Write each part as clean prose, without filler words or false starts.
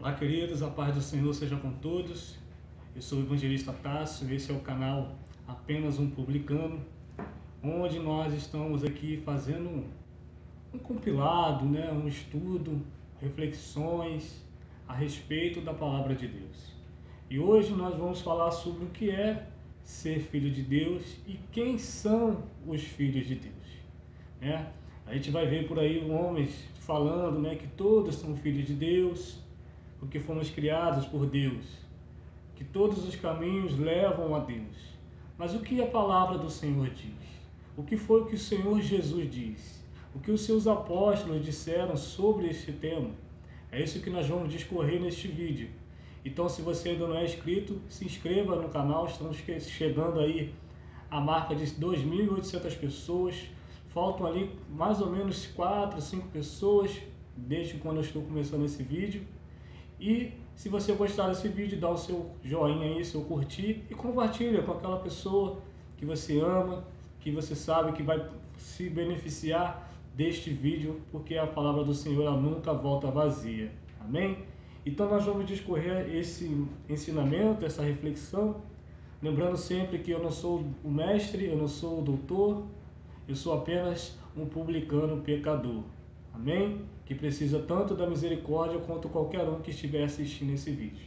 Olá, queridos, a paz do Senhor seja com todos. Eu sou o evangelista Tássio, esse é o canal Apenas um Publicano, onde nós estamos aqui fazendo um compilado, um estudo, reflexões a respeito da Palavra de Deus. E hoje nós vamos falar sobre o que é ser filho de Deus e quem são os filhos de Deus. A gente vai ver por aí homens falando que todos são filhos de Deus, porque fomos criados por Deus, que todos os caminhos levam a Deus. Mas o que a palavra do Senhor diz? O que foi o que o Senhor Jesus disse? O que os seus apóstolos disseram sobre esse tema? É isso que nós vamos discorrer neste vídeo. Então, se você ainda não é inscrito, se inscreva no canal. Estamos chegando aí à marca de 2.800 pessoas. Faltam ali mais ou menos 4, 5 pessoas desde quando eu estou começando esse vídeo. E se você gostar desse vídeo, dá o seu joinha aí, seu curtir e compartilha com aquela pessoa que você ama, que você sabe que vai se beneficiar deste vídeo, porque a palavra do Senhor ela nunca volta vazia. Amém? Então nós vamos discorrer esse ensinamento, essa reflexão, lembrando sempre que eu não sou o mestre, eu não sou o doutor, eu sou apenas um publicano pecador. Amém? Que precisa tanto da misericórdia quanto qualquer um que estiver assistindo esse vídeo.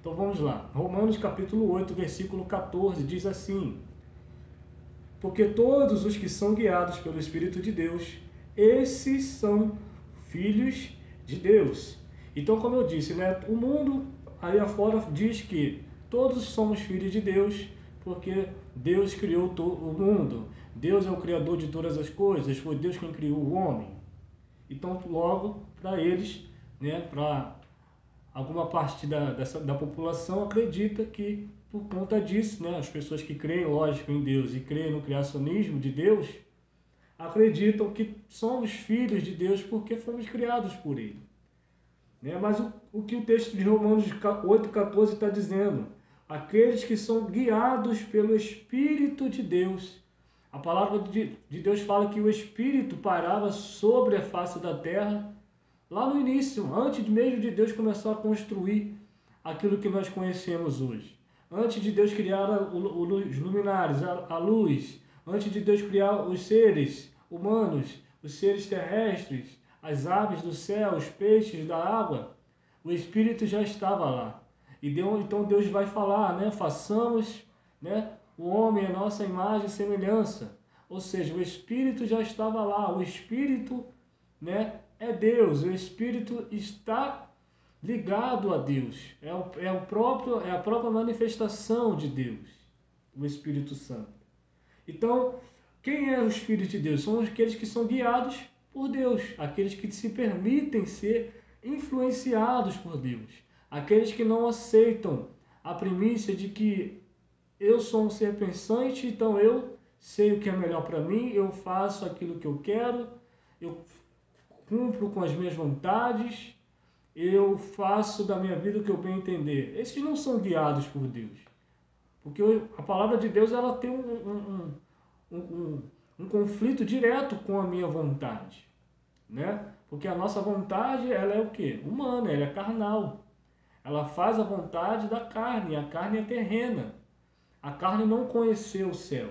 Então vamos lá. Romanos capítulo 8, versículo 14 diz assim: porque todos os que são guiados pelo Espírito de Deus, esses são filhos de Deus. Então, como eu disse, o mundo aí afora diz que todos somos filhos de Deus, porque Deus criou o mundo. Deus é o criador de todas as coisas, foi Deus quem criou o homem. Então, logo, para eles, para alguma parte da população, acredita que, por conta disso, as pessoas que creem, lógico, em Deus e creem no criacionismo de Deus, acreditam que somos filhos de Deus porque fomos criados por Ele. Mas o que o texto de Romanos 8,14 está dizendo? Aqueles que são guiados pelo Espírito de Deus. A palavra de Deus fala que o Espírito pairava sobre a face da terra lá no início, antes mesmo de Deus começar a construir aquilo que nós conhecemos hoje. Antes de Deus criar os luminares, a luz, antes de Deus criar os seres humanos, os seres terrestres, as aves do céu, os peixes da água, o Espírito já estava lá. Então Deus vai falar, façamos, o homem é nossa imagem e semelhança. Ou seja, o Espírito já estava lá. O Espírito, é Deus. O Espírito está ligado a Deus. É a própria manifestação de Deus, o Espírito Santo. Então, quem é os filhos de Deus? São aqueles que são guiados por Deus. Aqueles que se permitem ser influenciados por Deus. Aqueles que não aceitam a primícia de que eu sou um ser pensante, então eu sei o que é melhor para mim, eu faço aquilo que eu quero, eu cumpro com as minhas vontades, eu faço da minha vida o que eu bem entender. Esses não são guiados por Deus. Porque a palavra de Deus ela tem um conflito direto com a minha vontade. Porque a nossa vontade ela é o quê? Humana, ela é carnal. Ela faz a vontade da carne, a carne é terrena. A carne não conheceu o céu,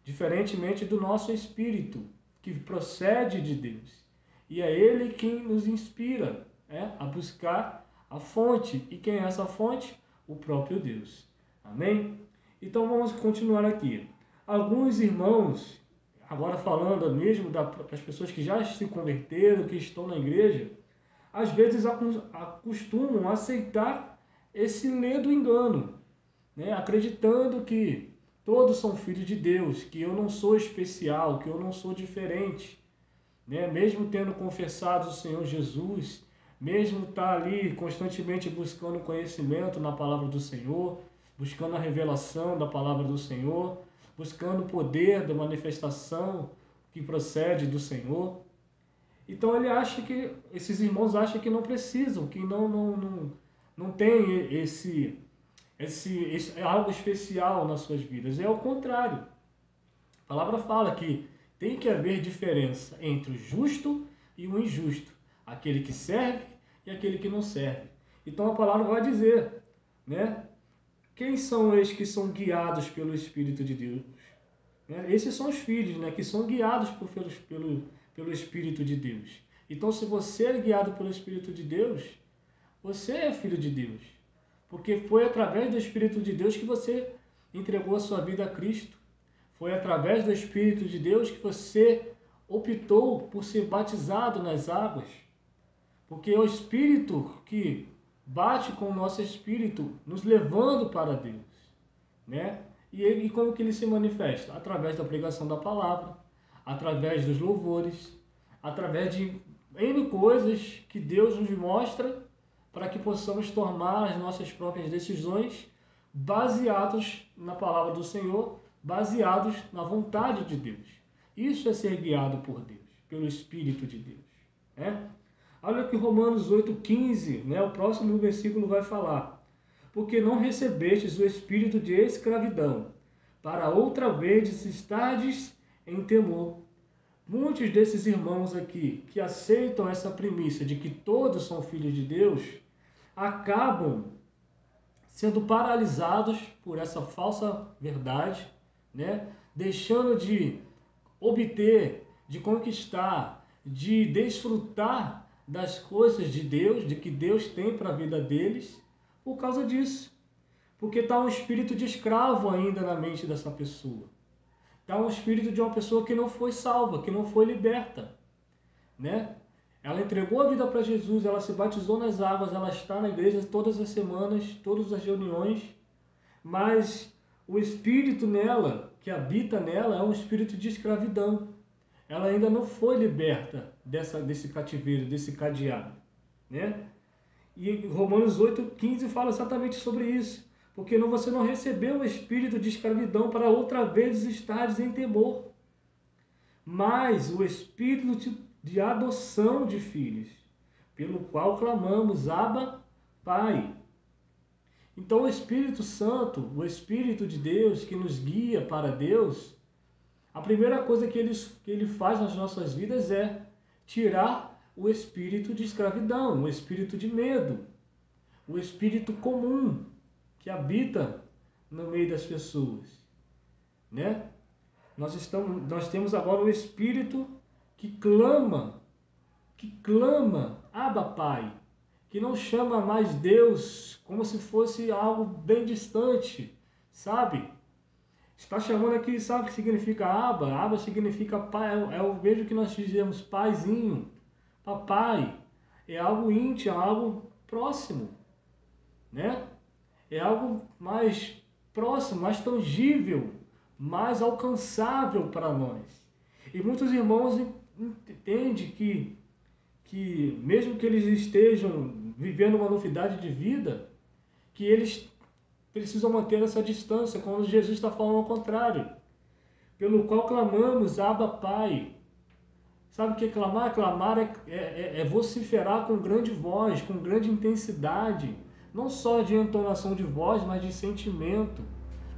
diferentemente do nosso espírito, que procede de Deus. E é Ele quem nos inspira a buscar a fonte. E quem é essa fonte? O próprio Deus. Amém? Então vamos continuar aqui. Alguns irmãos, agora falando mesmo das pessoas que já se converteram, que estão na igreja, às vezes acostumam a aceitar esse ledo engano. Acreditando que todos são filhos de Deus, que eu não sou especial, que eu não sou diferente. Mesmo tendo confessado o Senhor Jesus, mesmo estar ali constantemente buscando conhecimento na palavra do Senhor, buscando a revelação da palavra do Senhor, buscando o poder da manifestação que procede do Senhor. Então esses irmãos acham que não precisam, que não tem esse é algo especial nas suas vidas. É o contrário. A palavra fala que tem que haver diferença entre o justo e o injusto, aquele que serve e aquele que não serve. Então a palavra vai dizer, né? Quem são esses que são guiados pelo Espírito de Deus? Né? Esses são os filhos, né? Que são guiados pelo Espírito de Deus. Então, se você é guiado pelo Espírito de Deus, você é filho de Deus. Porque foi através do Espírito de Deus que você entregou a sua vida a Cristo. Foi através do Espírito de Deus que você optou por ser batizado nas águas. Porque é o Espírito que bate com o nosso espírito, nos levando para Deus, né? E como que ele se manifesta? Através da pregação da palavra, através dos louvores, através de N coisas que Deus nos mostra para que possamos tomar as nossas próprias decisões baseados na palavra do Senhor, baseados na vontade de Deus. Isso é ser guiado por Deus, pelo Espírito de Deus, né? Olha o que Romanos 8,15, né, o próximo versículo vai falar. Porque não recebestes o espírito de escravidão, para outra vez estardes em temor. Muitos desses irmãos aqui, que aceitam essa premissa de que todos são filhos de Deus, acabam sendo paralisados por essa falsa verdade, né? Deixando de obter, de conquistar, de desfrutar das coisas de Deus, de que Deus tem para a vida deles, por causa disso. Porque está um espírito de escravo ainda na mente dessa pessoa. Está um espírito de uma pessoa que não foi salva, que não foi liberta, né? Ela entregou a vida para Jesus, ela se batizou nas águas, ela está na igreja todas as semanas, todas as reuniões, mas o espírito nela, que habita nela, é um espírito de escravidão. Ela ainda não foi liberta desse cativeiro, desse cadeado, né? E Romanos 8,15 fala exatamente sobre isso. Porque você não recebeu o espírito de escravidão para outra vez estares em temor, mas o espírito de adoção de filhos, pelo qual clamamos, Abba, Pai. Então o Espírito Santo, o Espírito de Deus que nos guia para Deus, a primeira coisa que ele faz nas nossas vidas é tirar o espírito de escravidão, o espírito de medo, o espírito comum que habita no meio das pessoas, né? Nós temos agora o espírito que clama, Abba, Pai, que não chama mais Deus como se fosse algo bem distante, sabe? Está chamando aqui, sabe o que significa Abba? Abba significa pai, é o mesmo que nós dizemos paizinho, papai. É algo íntimo, é algo próximo, né? É algo mais próximo, mais tangível, mais alcançável para nós. E muitos irmãos entendem que mesmo que eles estejam vivendo uma novidade de vida, que eles precisam manter essa distância, quando Jesus está falando ao contrário. Pelo qual clamamos, Abba, Pai. Sabe o que é clamar? Clamar é vociferar com grande voz, com grande intensidade. Não só de entonação de voz, mas de sentimento,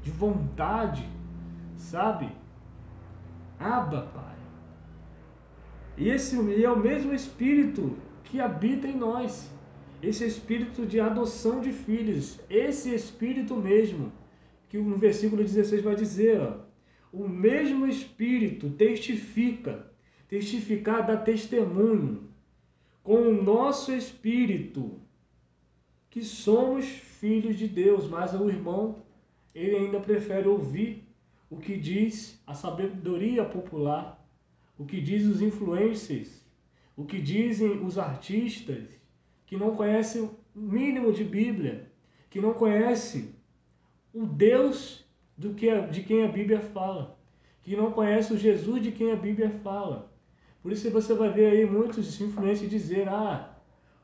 de vontade, sabe? Abba, Pai. E é o mesmo Espírito que habita em nós. Esse Espírito de adoção de filhos. Esse Espírito mesmo, que no versículo 16 vai dizer, ó, o mesmo Espírito testificar dá testemunho com o nosso Espírito, que somos filhos de Deus. Mas o irmão, ele ainda prefere ouvir o que diz a sabedoria popular, o que diz os influencers, o que dizem os artistas, que não conhecem o mínimo de Bíblia, que não conhecem o Deus de quem a Bíblia fala, que não conhece o Jesus de quem a Bíblia fala. Por isso você vai ver aí muitos influencers dizer,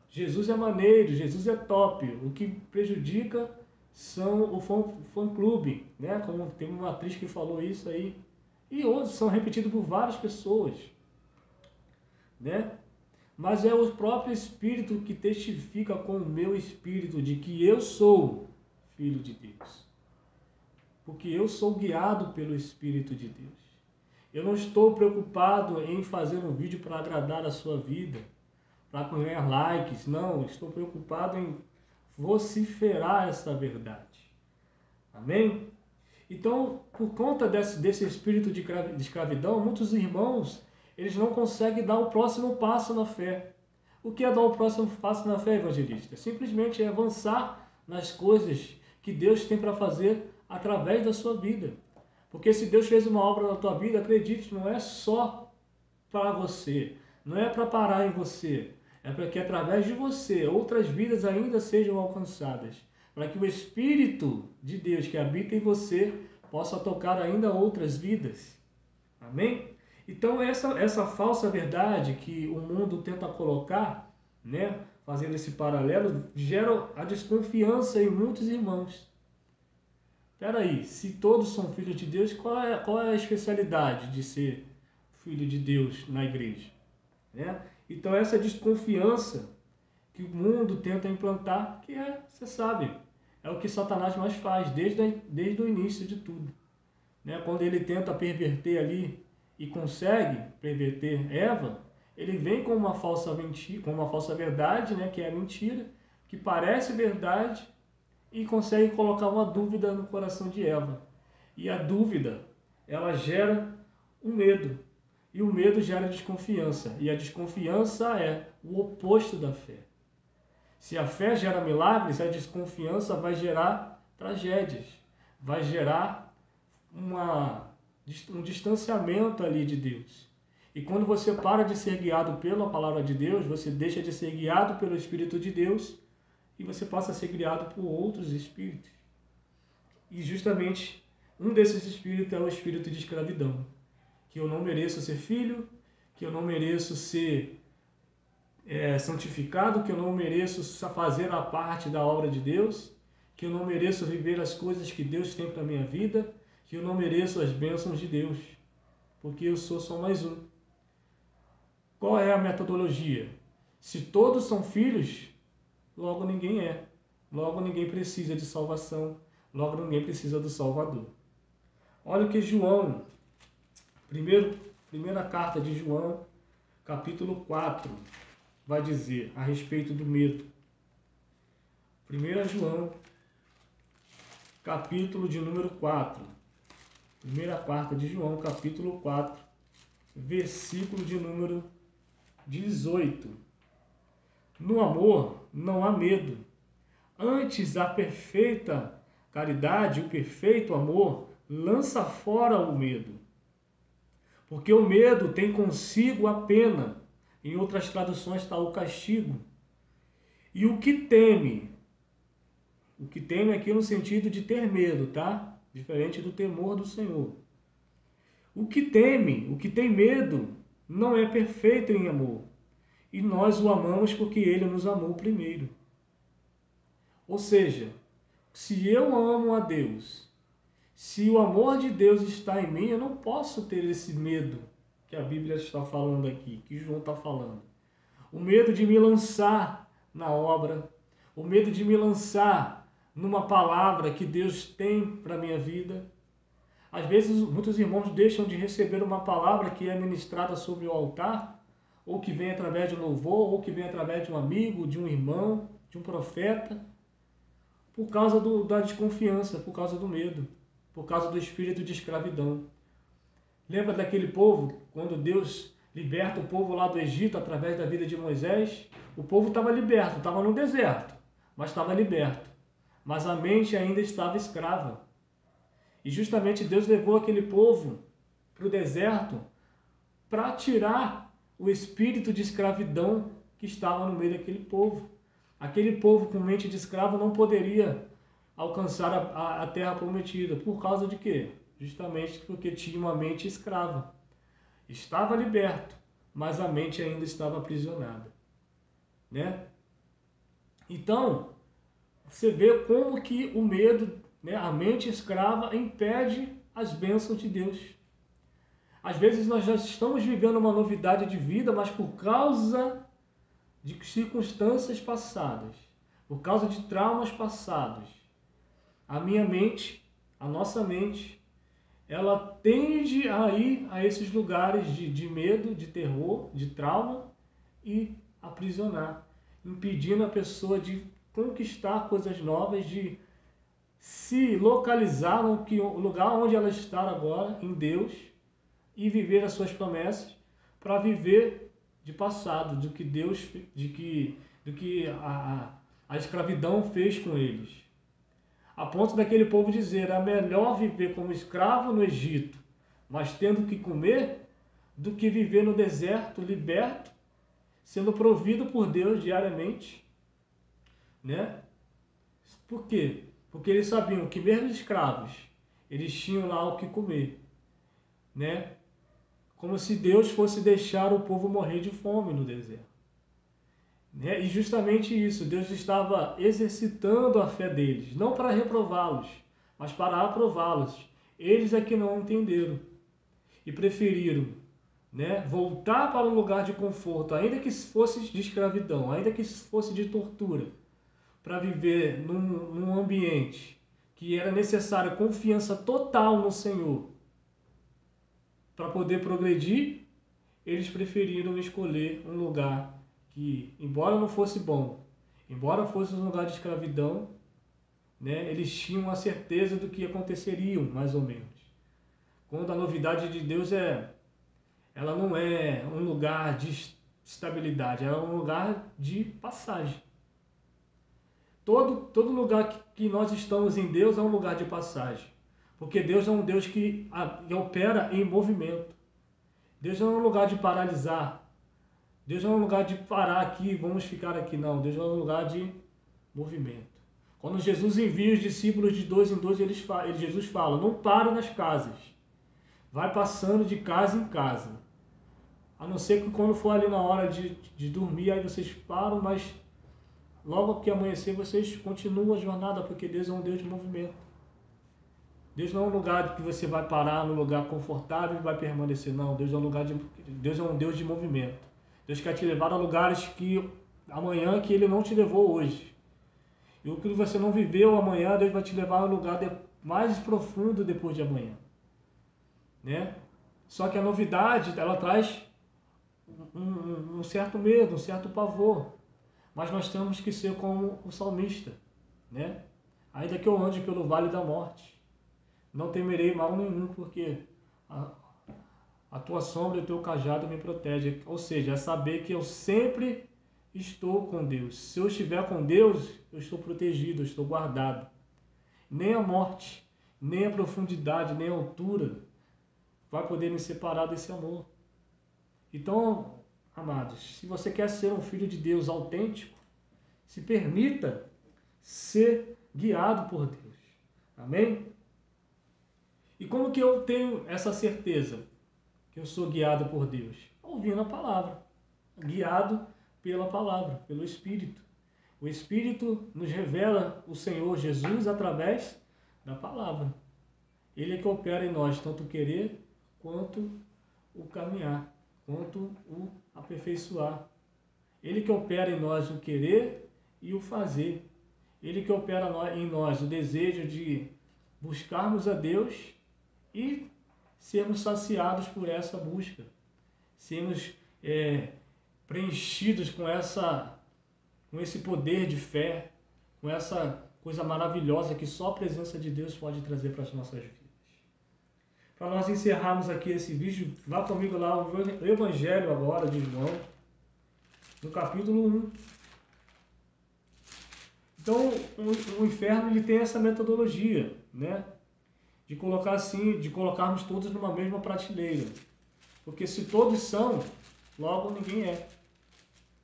Jesus é maneiro, Jesus é top. O que prejudica são o fã-clube, né? Como tem uma atriz que falou isso aí. E outros são repetidos por várias pessoas, né? Mas é o próprio Espírito que testifica com o meu espírito de que eu sou filho de Deus. Porque eu sou guiado pelo Espírito de Deus. Eu não estou preocupado em fazer um vídeo para agradar a sua vida, para ganhar likes. Não, estou preocupado em vociferar essa verdade. Amém? Então, por conta desse espírito de escravidão, muitos irmãos, eles não conseguem dar o próximo passo na fé. O que é dar o próximo passo na fé, evangelista? Simplesmente é avançar nas coisas que Deus tem para fazer através da sua vida. Porque se Deus fez uma obra na tua vida, acredite, não é só para você, não é para parar em você, é para que através de você outras vidas ainda sejam alcançadas, para que o Espírito de Deus que habita em você possa tocar ainda outras vidas. Amém? Então essa falsa verdade que o mundo tenta colocar, né, fazendo esse paralelo, gera a desconfiança em muitos irmãos. Espera aí, se todos são filhos de Deus, qual é a especialidade de ser filho de Deus na igreja? Né? Então essa desconfiança que o mundo tenta implantar, que você sabe, é o que Satanás mais faz desde o início de tudo. Né? Quando ele tenta perverter ali e consegue perverter Eva, ele vem com uma falsa mentira, com uma falsa verdade, né, que é a mentira, que parece verdade, e consegue colocar uma dúvida no coração de Eva. E a dúvida, ela gera um medo. E o medo gera desconfiança. E a desconfiança é o oposto da fé. Se a fé gera milagres, a desconfiança vai gerar tragédias. Vai gerar um distanciamento ali de Deus. E quando você para de ser guiado pela palavra de Deus, você deixa de ser guiado pelo Espírito de Deus, e você passa a ser criado por outros espíritos. E justamente um desses espíritos é o espírito de escravidão. Que eu não mereço ser filho, que eu não mereço ser santificado, que eu não mereço fazer a parte da obra de Deus, que eu não mereço viver as coisas que Deus tem para a minha vida, que eu não mereço as bênçãos de Deus, porque eu sou só mais um. Qual é a metodologia? Se todos são filhos, logo ninguém é. Logo ninguém precisa de salvação. Logo ninguém precisa do Salvador. Olha o que João, primeira carta de João, capítulo 4, vai dizer a respeito do medo. 1 João, capítulo de número 4. Primeira carta de João, capítulo 4, versículo de número 18. No amor não há medo. Antes, a perfeita caridade, o perfeito amor, lança fora o medo. Porque o medo tem consigo a pena. Em outras traduções está o castigo. E o que teme aqui no sentido de ter medo, tá? Diferente do temor do Senhor. O que tem medo, não é perfeito em amor. E nós o amamos porque ele nos amou primeiro. Ou seja, se eu amo a Deus, se o amor de Deus está em mim, eu não posso ter esse medo que a Bíblia está falando aqui, que João está falando. O medo de me lançar na obra, o medo de me lançar numa palavra que Deus tem para a minha vida. Às vezes, muitos irmãos deixam de receber uma palavra que é ministrada sobre o altar, ou que vem através de um louvor, ou que vem através de um amigo, de um irmão, de um profeta, por causa da desconfiança, por causa do medo, por causa do espírito de escravidão. Lembra daquele povo, quando Deus liberta o povo lá do Egito através da vida de Moisés? O povo estava liberto, estava no deserto, mas estava liberto. Mas a mente ainda estava escrava. E justamente Deus levou aquele povo para o deserto para tirar o espírito de escravidão que estava no meio daquele povo. Aquele povo com mente de escravo não poderia alcançar a terra prometida. Por causa de quê? Justamente porque tinha uma mente escrava. Estava liberto, mas a mente ainda estava aprisionada. Né? Então, você vê como que o medo, né, a mente escrava, impede as bênçãos de Deus. Às vezes nós já estamos vivendo uma novidade de vida, mas por causa de circunstâncias passadas, por causa de traumas passados, a nossa mente, ela tende a ir a esses lugares de medo, de terror, de trauma e aprisionar, impedindo a pessoa de conquistar coisas novas, de se localizar no lugar onde ela está agora, em Deus, e viver as suas promessas, para viver de passado, do que Deus, do que a escravidão fez com eles. A ponto daquele povo dizer: é melhor viver como escravo no Egito, mas tendo que comer, do que viver no deserto liberto, sendo provido por Deus diariamente, né? Por quê? Porque eles sabiam que mesmo escravos, eles tinham lá o que comer, né? Como se Deus fosse deixar o povo morrer de fome no deserto, né? E justamente isso, Deus estava exercitando a fé deles, não para reprová-los, mas para aprová-los. Eles é que não entenderam e preferiram, né, voltar para um lugar de conforto, ainda que fosse de escravidão, ainda que fosse de tortura, para viver num ambiente que era necessário confiança total no Senhor para poder progredir. Eles preferiram escolher um lugar que, embora não fosse bom, embora fosse um lugar de escravidão, né, eles tinham a certeza do que aconteceria, mais ou menos. Quando a novidade de Deus ela não é um lugar de estabilidade, ela é um lugar de passagem. Todo lugar que nós estamos em Deus é um lugar de passagem. Porque Deus é um Deus que opera em movimento. Deus não é um lugar de paralisar. Deus não é um lugar de parar aqui, vamos ficar aqui. Não, Deus é um lugar de movimento. Quando Jesus envia os discípulos de 2 em 2, Jesus fala: não parem nas casas. Vai passando de casa em casa. A não ser que quando for ali na hora de dormir, aí vocês param, mas logo que amanhecer vocês continuam a jornada, porque Deus é um Deus de movimento. Deus não é um lugar que você vai parar num lugar confortável e vai permanecer. Não, Deus é um Deus de movimento. Deus quer te levar a lugares que amanhã que Ele não te levou hoje. E o que você não viveu amanhã, Deus vai te levar a um lugar mais profundo depois de amanhã, né? Só que a novidade, ela traz um certo medo, um certo pavor. Mas nós temos que ser como o salmista, né? Ainda que eu ande pelo vale da morte, não temerei mal nenhum, porque a tua sombra e o teu cajado me protegem. Ou seja, é saber que eu sempre estou com Deus. Se eu estiver com Deus, eu estou protegido, eu estou guardado. Nem a morte, nem a profundidade, nem a altura vai poder me separar desse amor. Então, amados, se você quer ser um filho de Deus autêntico, se permita ser guiado por Deus. Amém? E como que eu tenho essa certeza que eu sou guiado por Deus? Ouvindo a palavra, guiado pela palavra, pelo Espírito. O Espírito nos revela o Senhor Jesus através da palavra. Ele é que opera em nós, tanto o querer quanto o caminhar, quanto o aperfeiçoar. Ele que opera em nós o querer e o fazer. Ele que opera em nós o desejo de buscarmos a Deus e sermos saciados por essa busca. Sermos preenchidos com esse poder de fé, com essa coisa maravilhosa que só a presença de Deus pode trazer para as nossas vidas. Para nós encerrarmos aqui esse vídeo, vá comigo lá o Evangelho agora de João, no capítulo 1. Então, o inferno ele tem essa metodologia, né? De colocar assim, de colocarmos todos numa mesma prateleira. Porque se todos são, logo ninguém é.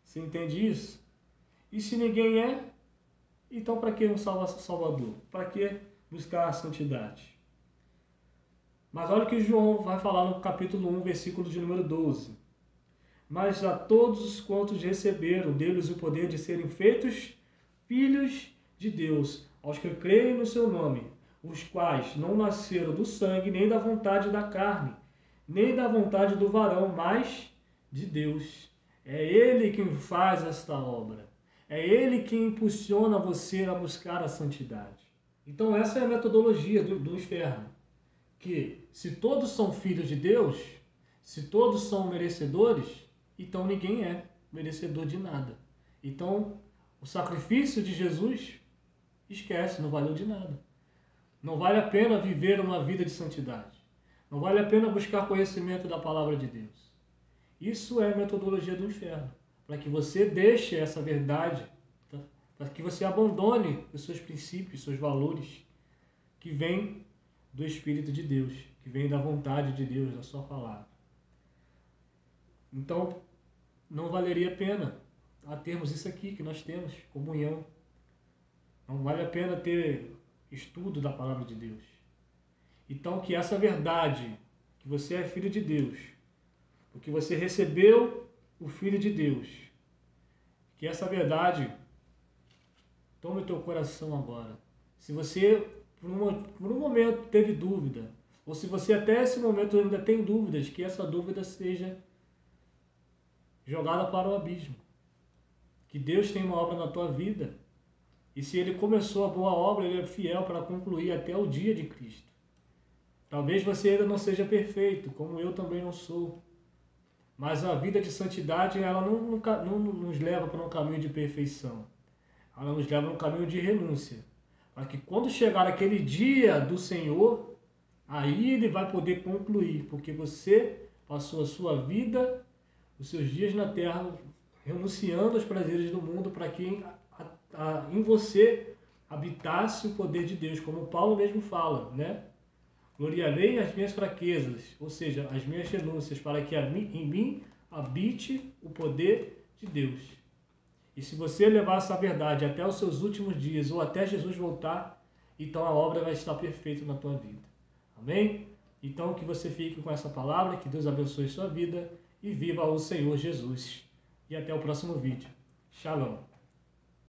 Você entende isso? E se ninguém é, então para que um Salvador? Para que buscar a santidade? Mas olha o que João vai falar no capítulo 1, versículo de número 12. Mas a todos quantos receberam deles o poder de serem feitos filhos de Deus, aos que creem no seu nome, os quais não nasceram do sangue, nem da vontade da carne, nem da vontade do varão, mas de Deus. É Ele quem faz esta obra. É Ele quem impulsiona você a buscar a santidade. Então essa é a metodologia do inferno. Que se todos são filhos de Deus, se todos são merecedores, então ninguém é merecedor de nada. Então o sacrifício de Jesus, esquece, não valeu de nada. Não vale a pena viver uma vida de santidade. Não vale a pena buscar conhecimento da palavra de Deus. Isso é a metodologia do inferno, para que você deixe essa verdade, tá? Para que você abandone os seus princípios, seus valores, que vêm do Espírito de Deus, que vêm da vontade de Deus, da sua palavra. Então, não valeria a pena termos isso aqui que nós temos, comunhão. Não vale a pena ter estudo da palavra de Deus. Então, que essa verdade, que você é filho de Deus, porque você recebeu o Filho de Deus, que essa verdade tome o teu coração agora. Se você, por um momento, teve dúvida, ou se você até esse momento ainda tem dúvidas, que essa dúvida seja jogada para o abismo. Que Deus tem uma obra na tua vida, e se Ele começou a boa obra, Ele é fiel para concluir até o dia de Cristo. Talvez você ainda não seja perfeito, como eu também não sou. Mas a vida de santidade, ela não nos leva para um caminho de perfeição. Ela nos leva para um caminho de renúncia. Para que quando chegar aquele dia do Senhor, aí Ele vai poder concluir. Porque você passou a sua vida, os seus dias na terra, renunciando aos prazeres do mundo, para que em você habitasse o poder de Deus. Como Paulo mesmo fala, né? Gloriarei as minhas fraquezas, ou seja, as minhas renúncias, para que em mim habite o poder de Deus. E se você levar essa verdade até os seus últimos dias, ou até Jesus voltar, então a obra vai estar perfeita na tua vida. Amém? Então que você fique com essa palavra, que Deus abençoe sua vida e viva o Senhor Jesus. E até o próximo vídeo. Shalom.